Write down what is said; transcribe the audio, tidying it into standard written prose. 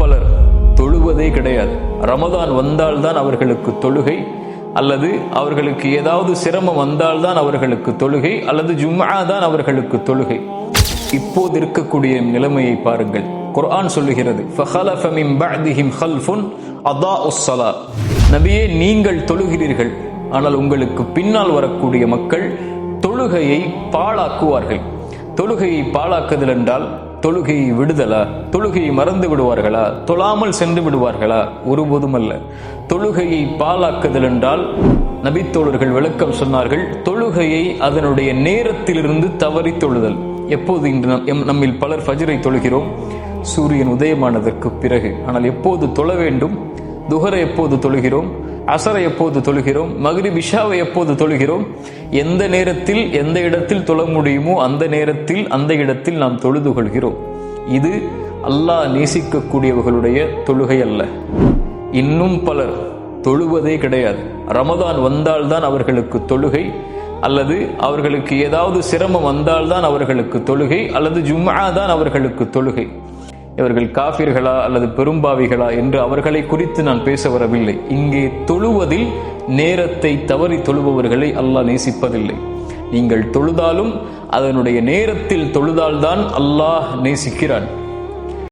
பலர் தொழுவதே கிடையாது. ரமதான் வந்தால்தான் அவர்களுக்கு தொழுகை, அல்லது அவர்களுக்கு ஏதாவது சிரமம் வந்தால்தான் அவர்களுக்கு தொழுகை, அல்லது ஜும்ஆ தான் அவர்களுக்கு தொழுகை. இப்போது இருக்கக்கூடிய நிலைமையை பாருங்கள். குர்ஆன் சொல்லுகிறது, ஃபஹலஃப மின் பஅதிஹிம் ஹல்ஃபுன் அதாஉஸ் ஸலாத். நபியே, நீங்கள் தொழுகிறீர்கள், ஆனால் உங்களுக்கு பின்னால் வரக்கூடிய மக்கள் தொழுகையை பாழாக்குவார்கள். தொழுகையை பாழாக்குதல் என்றால் தொழுகையை விடுதலா? தொழுகையை மறந்து விடுவார்களா? தொழாமல் சென்று விடுவார்களா? ஒருபோதும் அல்ல. தொழுகையை பாழாக்குதல் என்றால் நபித்தோழர்கள் விளக்கம் சொன்னார்கள், தொழுகையை அதனுடைய நேரத்திலிருந்து தவறி தொழுதல். எப்போது இன்று நம்மில் பலர் ஃபஜ்ரை தொழுகிறோம் சூரியன் உதயமானதற்கு பிறகு. ஆனால் எப்போது தொழ வேண்டும்? துஹரை எப்போது தொழுகிறோம்? அசரை எப்போது தொழுகிறோம்? மக்ரிப் இஷாவை எப்போது தொழுகிறோம்? எந்த நேரத்தில் எந்த இடத்தில் தொழ முடியுமோ அந்த நேரத்தில் அந்த இடத்தில் நாம் தொழுது கொள்கிறோம். இது அல்லாஹ் நேசிக்கக்கூடியவர்களுடைய தொழுகை அல்ல. இன்னும் பலர் தொழுவதே கிடையாது. ரமதான் வந்தால்தான் அவர்களுக்கு தொழுகை, அல்லது அவர்களுக்கு ஏதாவது சிரமம் வந்தால்தான் அவர்களுக்கு தொழுகை, அல்லது ஜும்ஆ தான் அவர்களுக்கு தொழுகை. இவர்கள் காஃபிர்களா அல்லது பெரும்பாவிகளா என்று அவர்களை குறித்து நான் பேச வரவில்லை. இங்கே தொழுவதில் நேரத்தை தவறி தொழுபவர்களை அல்லாஹ் நேசிப்பதில்லை. நீங்கள் தொழுதாலும் அதனுடைய நேரத்தில் தொழுதால்தான் அல்லாஹ் நேசிக்கிறான்.